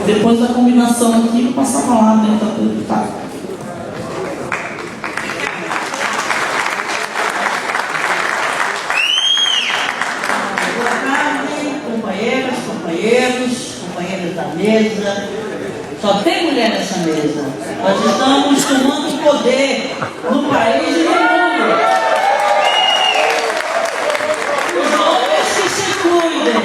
Depois da combinação aqui, vou passar a palavra dentro da deputada. Boa tarde, companheiras, companheiros da mesa. Só tem mulher nessa mesa. Nós estamos tomando poder no país e no mundo. Os homens que se cuidem.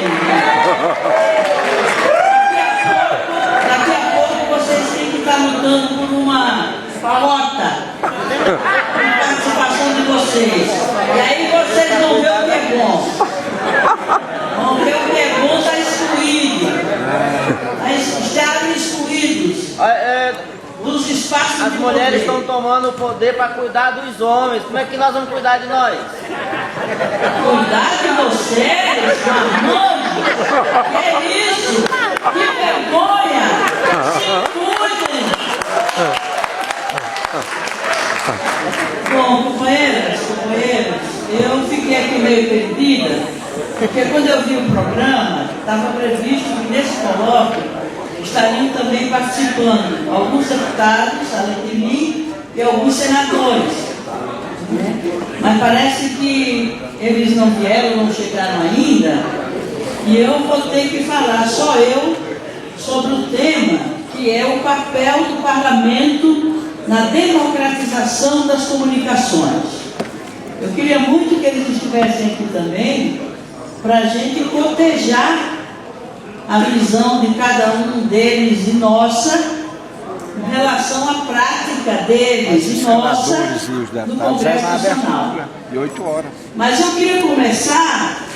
Daqui a pouco vocês têm que estar lutando por uma pauta, por participação de vocês. E aí vocês vão ver o que é bom. Vão ver o que é bom, está excluído. Estarem excluídos dos espaços. As mulheres estão tomando o poder para cuidar dos homens. Como é que nós vamos cuidar de nós? Cuidar de vocês, Armando? Que é isso? Que vergonha! Se cuidem! Bom, companheiras, eu fiquei aqui meio perdida, porque quando eu vi o programa, estava previsto que nesse colóquio estariam também participando alguns deputados, além de mim, e alguns senadores. Mas parece que eles não vieram, não chegaram ainda, e eu vou ter que falar, só eu, sobre o tema, que é o papel do parlamento na democratização das comunicações. Eu queria muito que eles estivessem aqui também, para a gente cotejar a visão de cada um deles e nossa, em relação à prática deles e nossa no Congresso Nacional. De 8 horas. Mas eu queria começar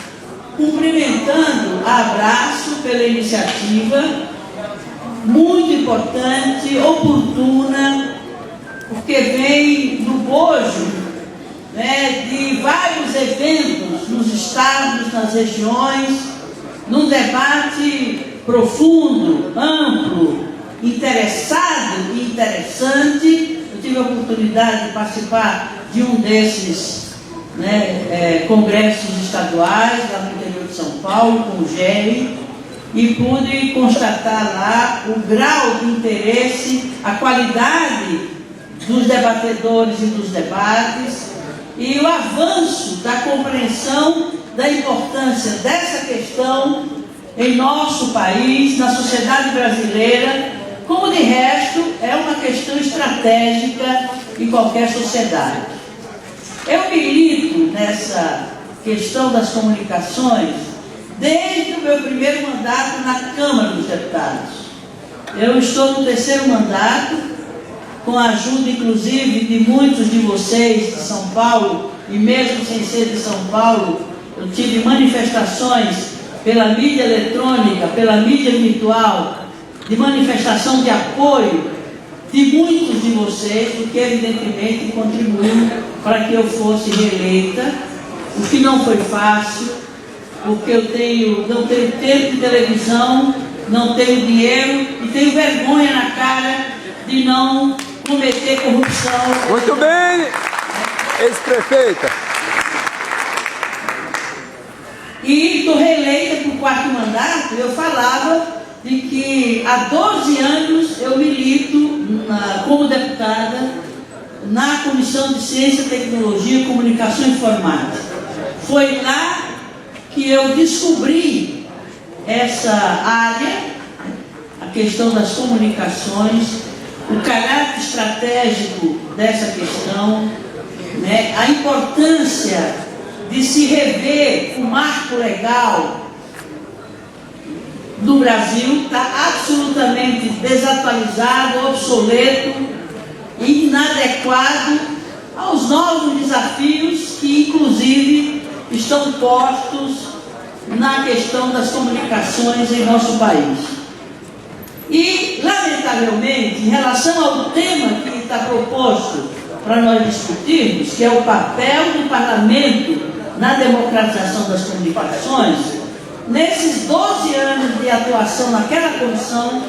cumprimentando a Abraço pela iniciativa, muito importante, oportuna, porque vem no bojo, né, de vários eventos nos estados, nas regiões, num debate profundo, amplo, interessado e interessante. Eu tive a oportunidade de participar de um desses, né, congressos estaduais lá no interior de São Paulo, com o GERI, e pude constatar lá o grau de interesse, a qualidade dos debatedores e dos debates, e o avanço da compreensão da importância dessa questão em nosso país, na sociedade brasileira, como de resto é uma questão estratégica em qualquer sociedade. Eu milito nessa questão das comunicações desde o meu primeiro mandato na Câmara dos Deputados. Eu estou no 3º mandato, com a ajuda inclusive de muitos de vocês de São Paulo, e mesmo sem ser de São Paulo, eu tive manifestações pela mídia eletrônica, pela mídia virtual, de manifestação de apoio de muitos de vocês, o que evidentemente contribuiu para que eu fosse reeleita, o que não foi fácil, porque eu não tenho tempo de televisão, não tenho dinheiro e tenho vergonha na cara de não cometer corrupção. Muito bem, ex-prefeita. E estou reeleita por 4º mandato. Eu falava de que há 12 anos eu milito como deputada na Comissão de Ciência, Tecnologia, Comunicação e Informática. Foi lá que eu descobri essa área, a questão das comunicações, o caráter estratégico dessa questão, né, a importância de se rever o marco legal do Brasil, está absolutamente desatualizado, obsoleto e inadequado aos novos desafios que, inclusive, estão postos na questão das comunicações em nosso país. E, lamentavelmente, em relação ao tema que está proposto para nós discutirmos, que é o papel do parlamento na democratização das comunicações, nesses 12 anos de atuação naquela comissão,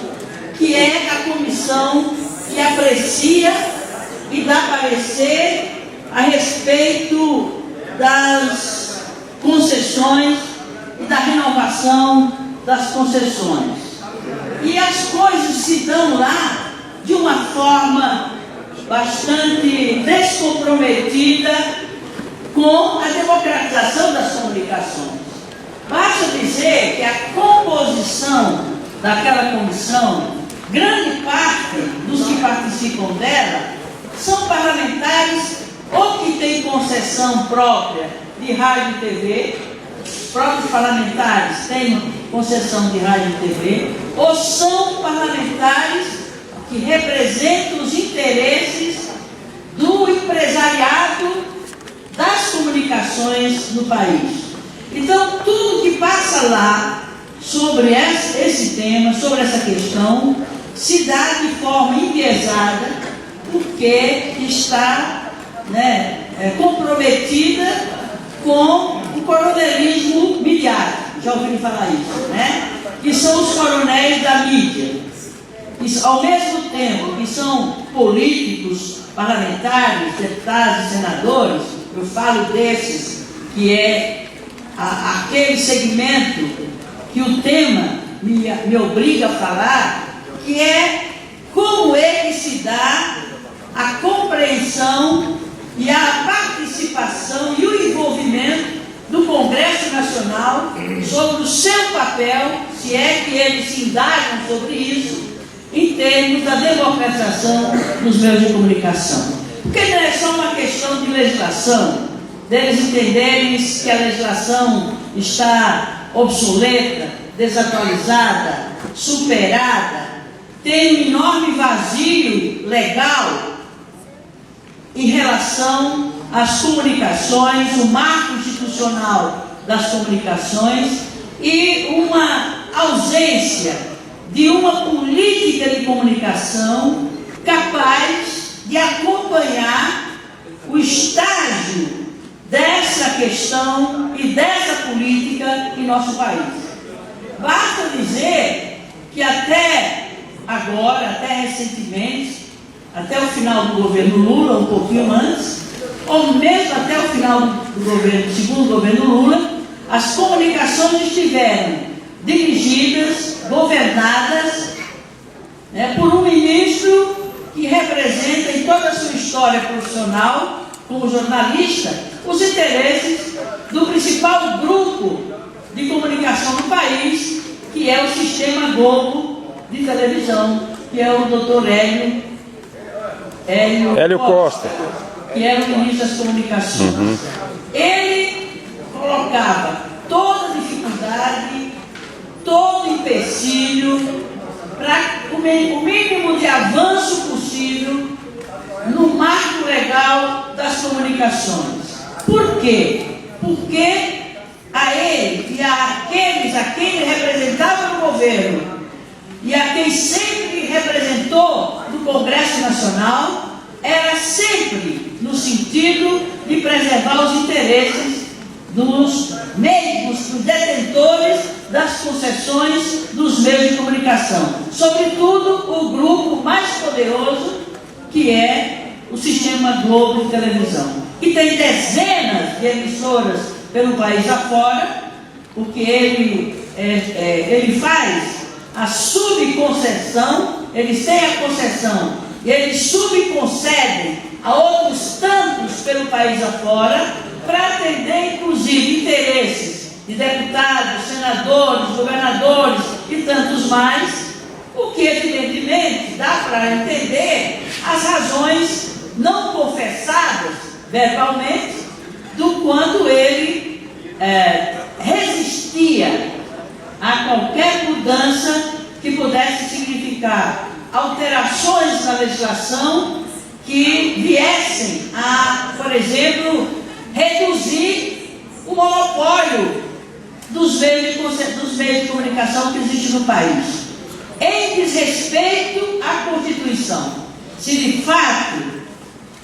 que é a comissão que aprecia e dá parecer a respeito das concessões e da renovação das concessões. E as coisas se dão lá de uma forma bastante descomprometida com a democratização das comunicações. Basta dizer que a composição daquela comissão, grande parte dos que participam dela, são parlamentares ou que têm concessão própria de rádio e TV, os próprios parlamentares têm concessão de rádio e TV, ou são parlamentares que representam os interesses do empresariado das comunicações no país. Então, tudo que passa lá sobre esse tema, sobre essa questão, se dá de forma enviesada, porque está comprometida com o coronelismo midiático. Já ouviram falar isso, né? Que são os coronéis da mídia. E, ao mesmo tempo que são políticos, parlamentares, deputados e senadores, eu falo desses, que é aquele segmento que o tema me obriga a falar, que é como é que se dá a compreensão e a participação e o envolvimento do Congresso Nacional sobre o seu papel, se é que eles se indagam sobre isso, em termos da democratização dos meios de comunicação. Porque não é só uma questão de legislação, deles entenderem que a legislação está obsoleta, desatualizada, superada, tem um enorme vazio legal em relação às comunicações, o marco institucional das comunicações e uma ausência de uma política de comunicação capaz de acompanhar o estágio dessa questão e dessa política em nosso país. Basta dizer que até agora, até recentemente, até o final do governo Lula, um pouquinho antes, ou mesmo até o final do segundo governo Lula, as comunicações estiveram dirigidas, governadas, por um ministro que representa em toda a sua história profissional, como jornalista, os interesses do principal grupo de comunicação do país, que é o Sistema Globo de televisão, que é o doutor Hélio Costa, que era o ministro das comunicações. Ele colocava toda dificuldade, todo empecilho, para o mínimo de avanço possível no marco legal das comunicações. Por quê? Porque a ele e a quem ele representava no governo e a quem sempre representou no Congresso Nacional, era sempre no sentido de preservar os interesses dos meios, dos detentores das concessões dos meios de comunicação. Sobretudo, o grupo mais poderoso, que é o Sistema Globo de televisão, que tem dezenas de emissoras pelo país afora, porque ele faz a subconcessão, eles têm a concessão e eles subconcedem a outros tantos pelo país afora, para atender inclusive interesses de deputados, senadores, governadores e tantos mais, o que evidentemente dá para entender as razões não confessadas verbalmente do quanto ele resistia a qualquer mudança que pudesse significar alterações na legislação que viessem a, por exemplo, reduzir o monopólio dos meios de comunicação que existe no país, em desrespeito à Constituição. Se de fato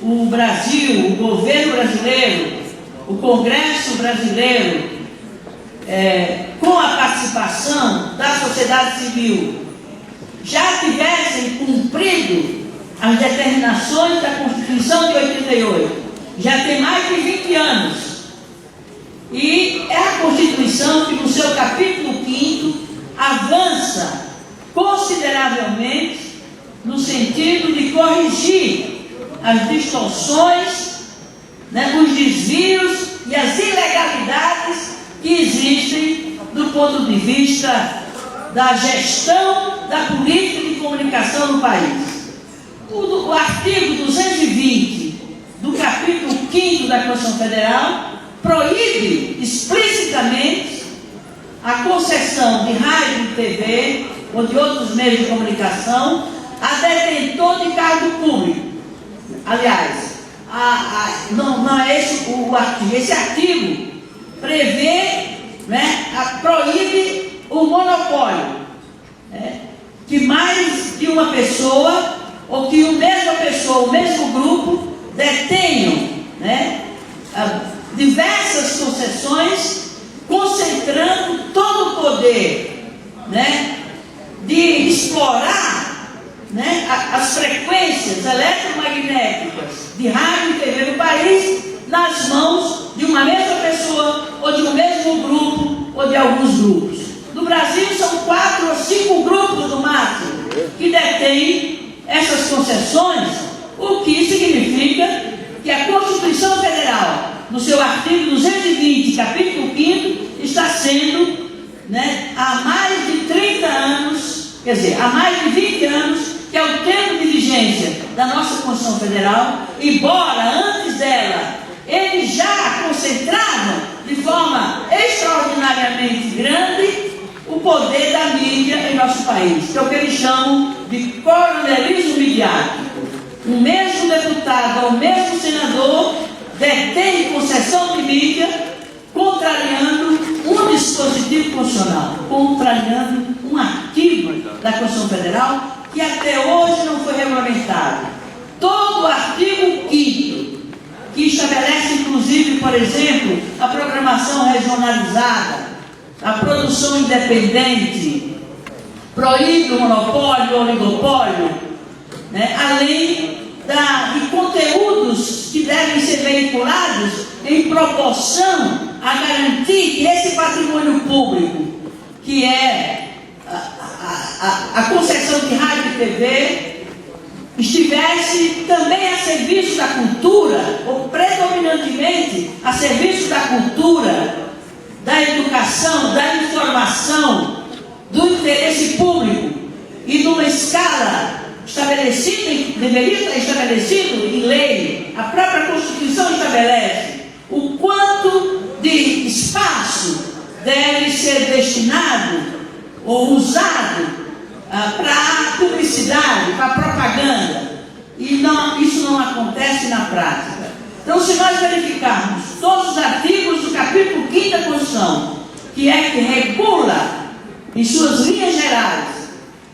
o Brasil, o governo brasileiro, o Congresso brasileiro, com a participação da sociedade civil, já tivessem cumprido as determinações da Constituição de 88, já tem mais de 20 anos, e é a Constituição que no seu capítulo 5º avança com consideravelmente no sentido de corrigir as distorções, os desvios e as ilegalidades que existem do ponto de vista da gestão da política de comunicação no país. O artigo 220 do capítulo 5º da Constituição Federal proíbe explicitamente a concessão de rádio e TV ou de outros meios de comunicação a detentor de cargo público. Aliás, não é esse o artigo. Esse artigo prevê, proíbe o monopólio, que mais de uma pessoa ou que a mesma pessoa, o mesmo grupo detenham diversas concessões, concentrando todo o poder de explorar as frequências eletromagnéticas de rádio e TV no país nas mãos de uma mesma pessoa ou de um mesmo grupo ou de alguns grupos. No Brasil são 4 ou 5 grupos no máximo que detêm essas concessões, o que significa que a Constituição Federal, no seu artigo 220, capítulo 5º, está sendo, há mais de 30 anos, quer dizer, há mais de 20 anos, que é o tempo de vigência da nossa Constituição Federal, embora antes dela eles já concentravam de forma extraordinariamente grande o poder da mídia em nosso país, que é o que eles chamam de coronelismo midiático. O mesmo deputado ou o mesmo senador detém concessão de mídia, contrariando um dispositivo constitucional, contrariando um artigo da Constituição Federal que até hoje não foi regulamentado. Todo o artigo 5º, que estabelece inclusive, por exemplo, a programação regionalizada, a produção independente, proíbe o monopólio, o oligopólio, além de conteúdos que devem ser veiculados em proporção a garantir que esse patrimônio público, que é a concessão de rádio e TV, estivesse também a serviço da cultura, ou predominantemente a serviço da cultura, da educação, da informação, do interesse público e numa escala estabelecida, deveria estar estabelecido em lei. A própria Constituição estabelece o quanto de espaço deve ser destinado ou usado para publicidade, para propaganda, e isso não acontece na prática. Então, se nós verificarmos todos os artigos do capítulo 5º da Constituição, que regula, em suas linhas gerais,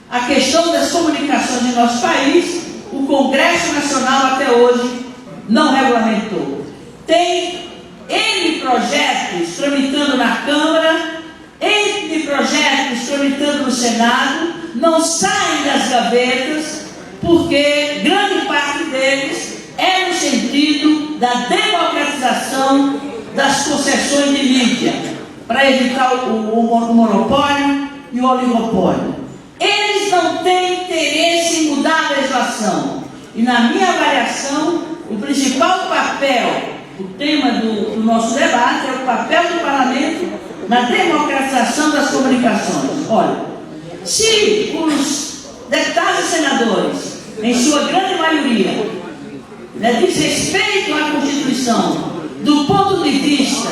a questão das comunicações em nosso país, o Congresso Nacional até hoje não regulamentou. Tem N projetos tramitando na Câmara, N projetos tramitando no Senado, não saem das gavetas, porque grande parte deles é no sentido da democratização das concessões de mídia, para evitar o monopólio e o oligopólio. Eles não têm interesse em mudar a legislação. E na minha avaliação, o principal papel, o tema do nosso debate é o papel do parlamento na democratização das comunicações. Olha, se os deputados e senadores, em sua grande maioria, desrespeitam a Constituição do ponto de vista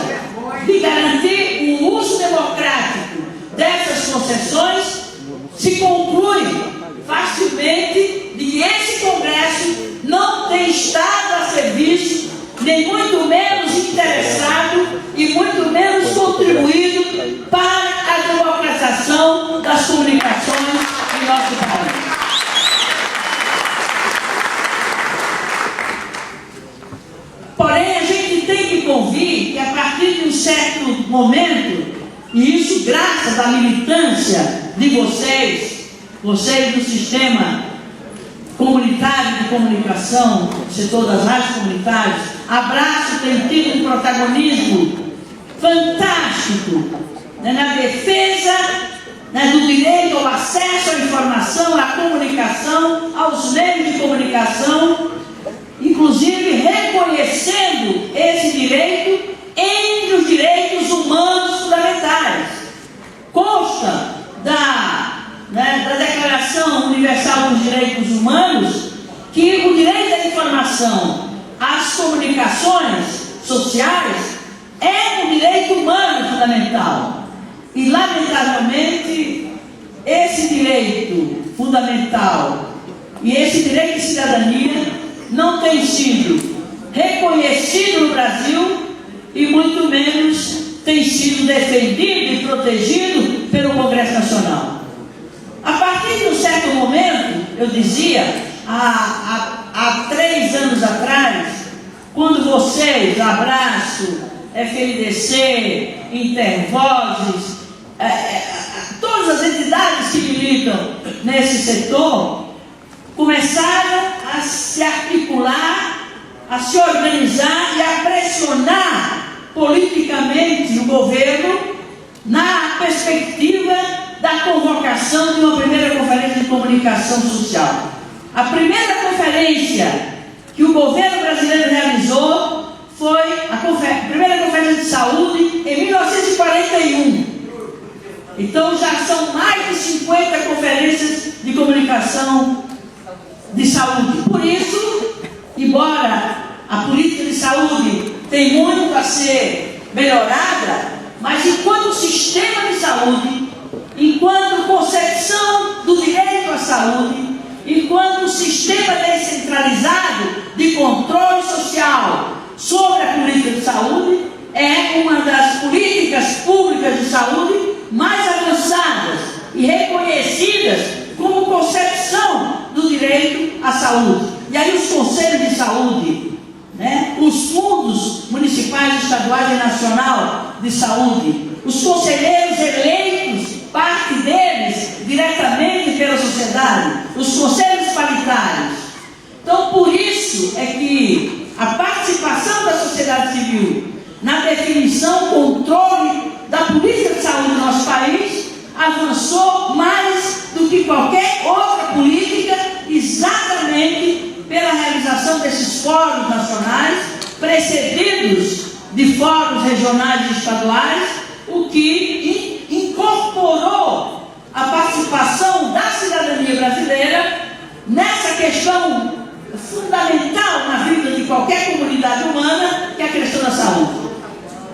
de garantir o uso democrático dessas concessões, se conclui facilmente de que esse Congresso não tem estado a serviço, nem muito menos interessado e muito menos contribuído para a democratização das comunicações em nosso país. Porém, a gente tem que convir que a partir de um certo momento, e isso graças à militância de vocês do sistema comunitário de comunicação, setor das rádios comunitárias, Abraço tem tido um protagonismo fantástico na defesa né, do direito ao acesso à informação, à comunicação, aos meios de comunicação, inclusive reconhecendo esse direito entre os direitos humanos fundamentais. Consta da Declaração Universal dos Direitos Humanos que o direito à informação, às comunicações sociais, é um direito humano fundamental. E, lamentavelmente, esse direito fundamental e esse direito de cidadania não tem sido reconhecido no Brasil e muito menos tem sido defendido e protegido pelo Congresso Nacional. A partir de um certo momento, eu dizia, há 3 anos atrás, quando vocês, Abraço, FNDC, Intervozes, todas as entidades que militam nesse setor, começaram a se articular, a se organizar e a pressionar politicamente o governo na perspectiva da convocação de uma primeira conferência de comunicação social. A primeira conferência que o governo brasileiro realizou foi a primeira conferência de saúde em 1941. Então já são mais de 50 conferências de comunicação de saúde. Por isso, embora a política de saúde tem muito a ser melhorada, mas enquanto sistema de saúde, enquanto concepção do direito à saúde, enquanto sistema descentralizado de controle social sobre a política de saúde, é uma das políticas públicas de saúde mais avançadas e reconhecidas como concepção do direito à saúde. E aí os conselhos de saúde, os fundos municipais, estaduais e nacional de saúde, os conselheiros eleitos, parte deles diretamente pela sociedade, os conselhos paritários. Então, por isso é que a participação da sociedade civil na definição, controle da política de saúde do nosso país avançou mais do que qualquer outra política, exatamente pela realização desses fóruns nacionais, precedidos de fóruns regionais e estaduais, o que incorporou a participação da cidadania brasileira nessa questão fundamental na vida de qualquer comunidade humana, que é a questão da saúde.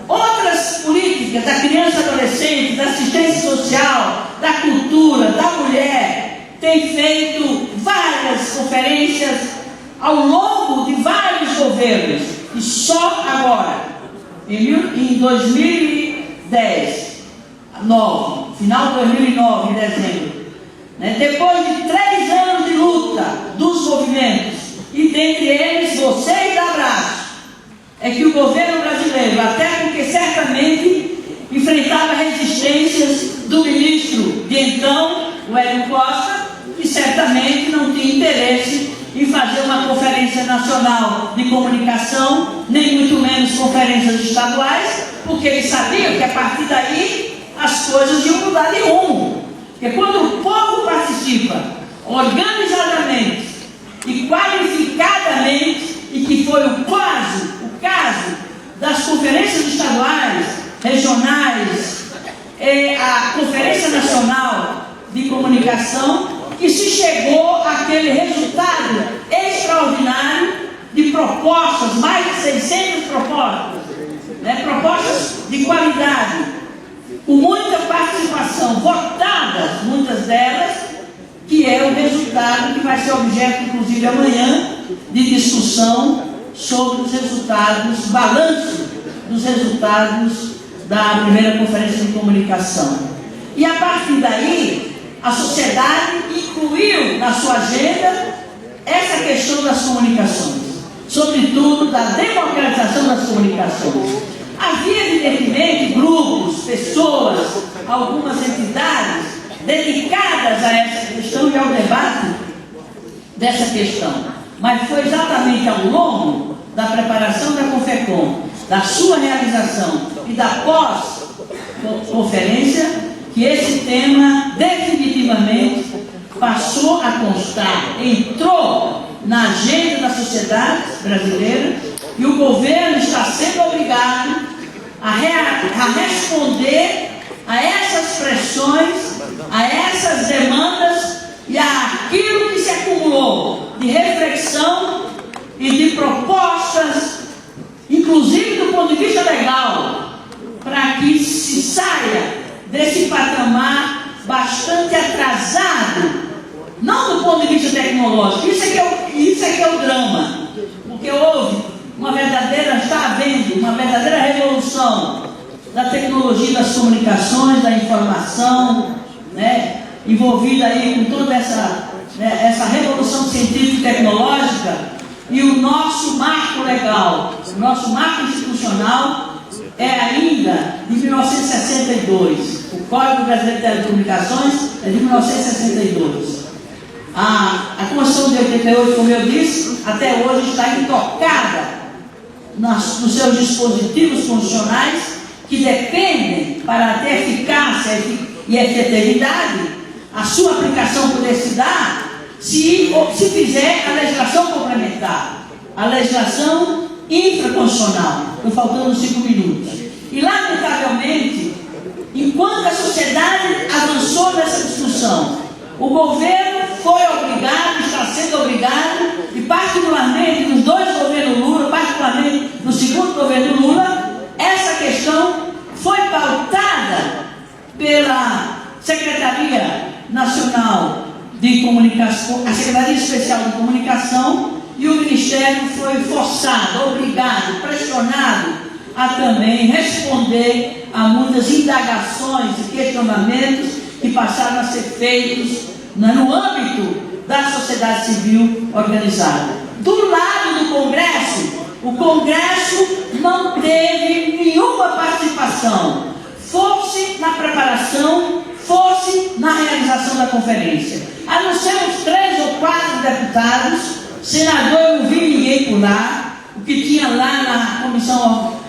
Outras políticas da criança e adolescente, da assistência social, da cultura, da mulher, têm feito várias conferências ao longo de vários governos. E só agora, em 2010, final de 2009, em dezembro, depois de 3 anos de luta dos movimentos, e dentre eles vocês da Abraço, é que o governo brasileiro, até porque certamente enfrentava resistências do ministro de então, o Hélio Costa, que certamente não tinha interesse em fazer uma conferência nacional de comunicação, nem muito menos conferências estaduais, porque ele sabia que a partir daí as coisas iam mudar de rumo. Porque quando o povo participa organizadamente e qualificadamente, e que foi o caso das conferências estaduais, regionais, a Conferência Nacional de Comunicação, que se chegou àquele resultado extraordinário de propostas, mais de 600 propostas, propostas de qualidade, com muita participação, votadas, muitas delas, que é o resultado que vai ser objeto, inclusive, amanhã, de discussão sobre os resultados, balanço dos resultados da primeira conferência de comunicação. E a partir daí, a sociedade incluiu na sua agenda essa questão das comunicações, sobretudo da democratização das comunicações. Havia, evidentemente, grupos, pessoas, algumas entidades dedicadas a essa questão e ao debate dessa questão. Mas foi exatamente ao longo da preparação da CONFECOM, da sua realização e da pós-conferência, que esse tema definitivamente passou a constar, entrou na agenda da sociedade brasileira e o governo está sendo obrigado a responder a essas pressões, a essas demandas e àquilo que se acumulou de reflexão e de propostas, inclusive do ponto de vista legal, para que se saia desse patamar bastante atrasado, não do ponto de vista tecnológico, isso é que é o drama, porque está havendo uma verdadeira revolução da tecnologia das comunicações, da informação, né, envolvida aí com toda essa revolução científica e tecnológica, e o nosso marco legal, o nosso marco institucional é ainda de 1962. O Código Brasileiro de Telecomunicações é de 1962. A Constituição de 88, como eu disse, até hoje está intocada nos seus dispositivos constitucionais, que dependem, para ter eficácia e efetividade, a sua aplicação poder se dar se fizer a legislação complementar, a legislação infraconstitucional. Estou faltando 5 minutos. E, lamentavelmente, enquanto a sociedade avançou nessa discussão, o governo foi obrigado, está sendo obrigado, e particularmente nos 2 governos Lula, particularmente no 2º governo Lula, essa questão foi pautada pela Secretaria Nacional de Comunicação, a Secretaria Especial de Comunicação, e o Ministério foi forçado, obrigado, pressionado a também responder a muitas indagações e questionamentos que passaram a ser feitos no âmbito da sociedade civil organizada. Do lado do Congresso, o Congresso não teve nenhuma participação, fosse na preparação, fosse na realização da conferência. A não ser os 3 ou 4 deputados, senador, eu não vi ninguém por lá. O que tinha lá na comissão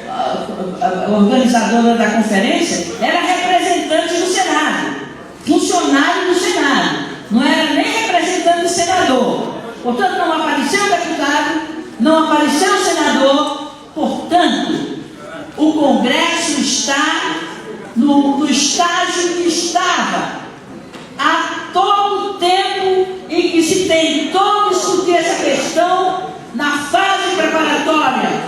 organizadora da conferência era representante do Senado, funcionário do Senado, não era nem representante do senador. Portanto, não apareceu o deputado, não apareceu o senador. Portanto, o Congresso está no estágio que estava há todo o tempo em que se tentou discutir essa questão na fase preparatória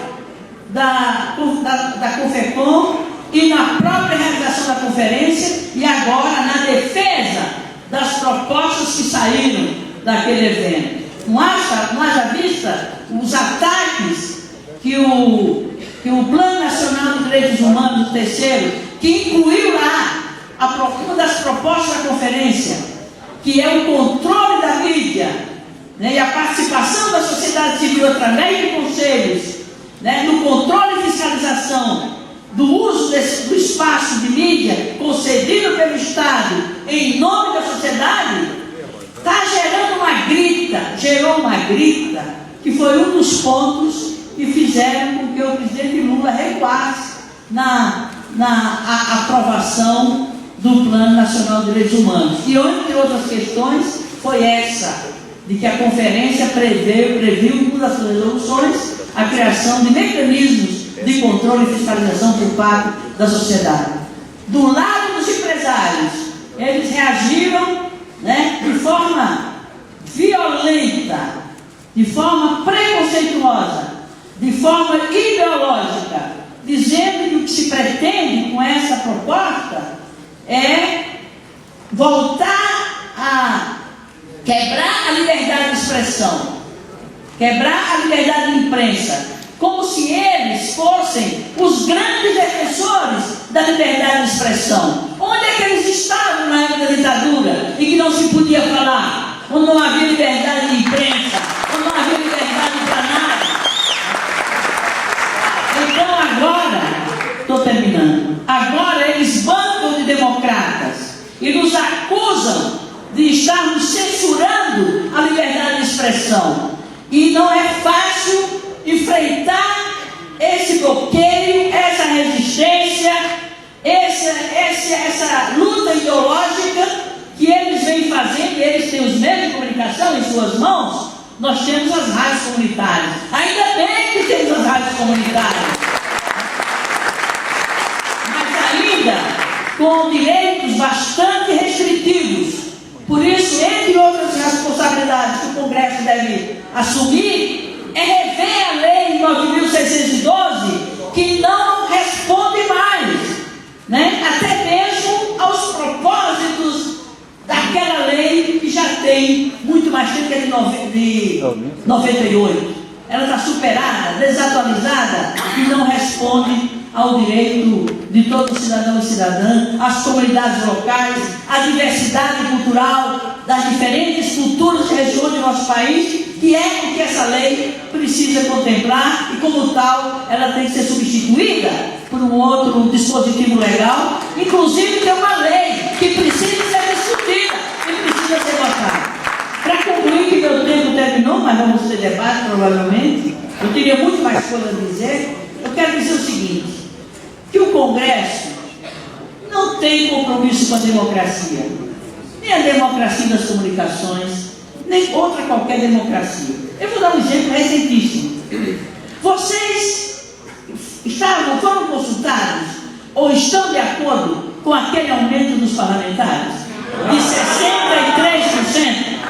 da CONFECOM e na própria realização da conferência, e agora na defesa das propostas que saíram daquele evento. Não haja vista os ataques que o Plano Nacional de Direitos Humanos, o 3º, que incluiu lá uma das propostas da conferência, que é o controle da mídia, né, e a participação da sociedade civil através de conselhos, né, no controle e fiscalização do uso do espaço de mídia concedido pelo Estado em nome da sociedade, gerou uma grita, que foi um dos pontos que fizeram com que o presidente Lula recuasse na aprovação do Plano Nacional de Direitos Humanos. E, entre outras questões, foi essa, de que a conferência previu, em uma das suas resoluções, a criação de mecanismos de controle e fiscalização por parte da sociedade. Do lado dos empresários, eles reagiram, né, de forma violenta, de forma preconceituosa, de forma ideológica, dizendo que o que se pretende com essa proposta é voltar a quebrar a liberdade de expressão, quebrar a liberdade de imprensa, como se eles fossem os grandes defensores da liberdade de expressão. Onde é que eles estavam na época da ditadura e que não se podia falar? Onde não havia liberdade de imprensa, onde não havia liberdade para nada. Então agora, estou terminando, agora eles bancam de democratas e nos acusam de estarmos censurando a liberdade de expressão. E não é fácil enfrentar esse bloqueio, essa resistência, essa luta ideológica eles têm os meios de comunicação em suas mãos, nós temos as rádios comunitárias. Ainda bem que temos as rádios comunitárias. Mas ainda com direitos bastante restritivos. Por isso, entre outras responsabilidades que o Congresso deve assumir, é rever a Lei 9.612, que não responde mais, né? Até mesmo aos propósitos daquela lei que já tem muito mais tempo que é de 98. Ela está superada, desatualizada e não responde ao direito de todo cidadão e cidadã, às comunidades locais, à diversidade cultural das diferentes culturas e regiões do nosso país, que é o que essa lei precisa contemplar e, como tal, ela tem que ser substituída por um outro dispositivo legal, inclusive tem uma lei que precisa ser discutida e precisa ser votada. Para concluir, que meu tempo terminou, mas vamos ter debate provavelmente, eu teria muito mais coisas a dizer, eu quero dizer o seguinte, que o Congresso não tem compromisso com a democracia, nem a democracia das comunicações, nem outra qualquer democracia. Eu vou dar um exemplo recentíssimo. Vocês foram consultados ou estão de acordo com aquele aumento dos parlamentares de 63%?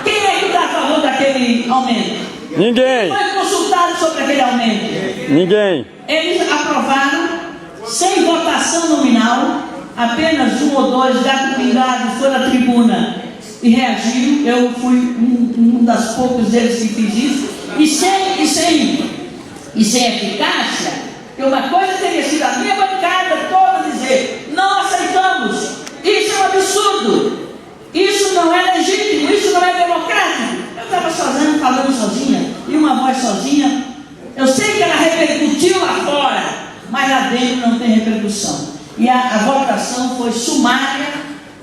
Quem é que está a favor daquele aumento? Ninguém. Foi consultado sobre aquele aumento? Ninguém. Eles aprovaram sem votação nominal, apenas um ou dois gato pingado foi na tribuna e reagiram. Eu fui um das poucos deles que fiz isso, e sem eficácia, que uma coisa teria sido a minha bancada toda dizer: não aceitamos, isso é um absurdo, isso não é legítimo, isso não é democrático. Eu estava sozinha, falando sozinha, e uma voz sozinha. Eu sei que ela repercutiu lá fora, mas lá dentro não tem repercussão. E a votação foi sumária,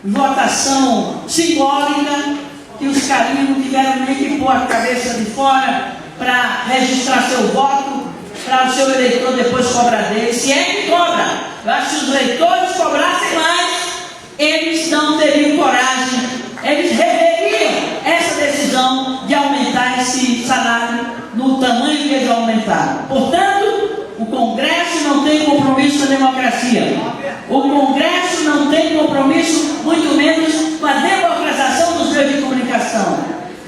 votação simbólica, que os carinhos não tiveram nem que pôr a cabeça de fora para registrar seu voto, para o seu eleitor depois cobrar dele. Se é que cobra, eu acho que se os eleitores cobrassem mais, eles não teriam coragem, eles reveriam essa decisão de aumentar esse salário no tamanho que eles aumentaram. Portanto, o Congresso não tem compromisso com a democracia. O Congresso não tem compromisso, muito menos, com a democratização dos meios de comunicação.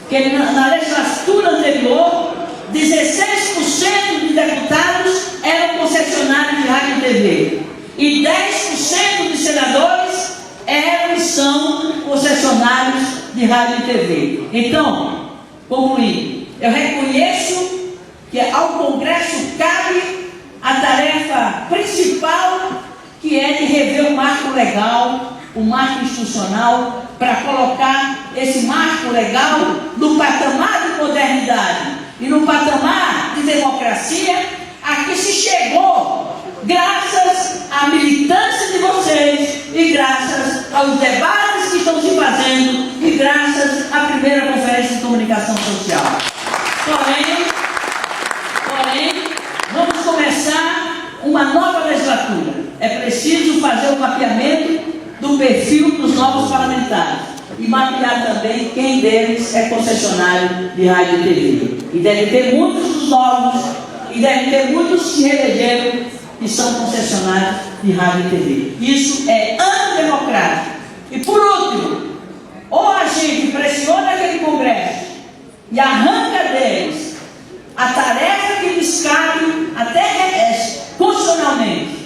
Porque na legislatura anterior, 16% de deputados eram concessionários de rádio e TV. E 10% de senadores eram e são concessionários de rádio e TV. Então, concluindo, eu reconheço que ao Congresso cabe a tarefa principal, que é de rever o marco legal, o marco institucional, para colocar esse marco legal no patamar de modernidade e no patamar de democracia a que se chegou graças à militância de vocês e graças aos debates que estão se fazendo e graças à primeira conferência de comunicação social. Porém, vamos começar uma nova legislatura. É preciso fazer um mapeamento do perfil dos novos parlamentares e mapear também quem deles é concessionário de rádio e TV. E deve ter muitos dos novos, e deve ter muitos que se reelegeram que são concessionários de rádio e TV. Isso é antidemocrático. E por último, ou a gente pressiona aquele Congresso e arranca deles a tarefa que lhes cabe, até constitucionalmente,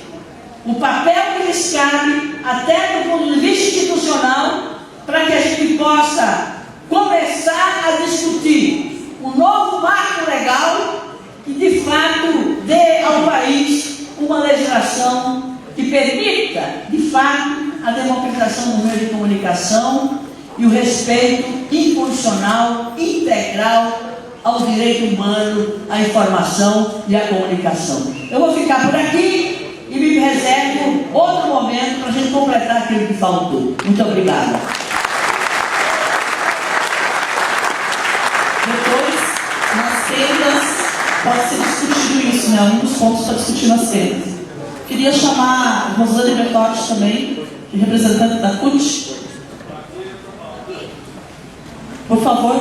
o papel que lhes cabe, até do ponto de vista institucional, para que a gente possa começar a discutir um novo marco legal que de fato dê ao país uma legislação que permita, de fato, a democratização do meio de comunicação e o respeito incondicional, integral ao direito humano, à informação e à comunicação. Eu vou ficar por aqui e me reservo outro momento para a gente completar aquilo que faltou. Muito obrigado. Depois, nas sendas, pode ser discutido isso, né? Um dos pontos para discutir nas sendas. Queria chamar a Rosane Bertotti também, representante da CUT. Por favor,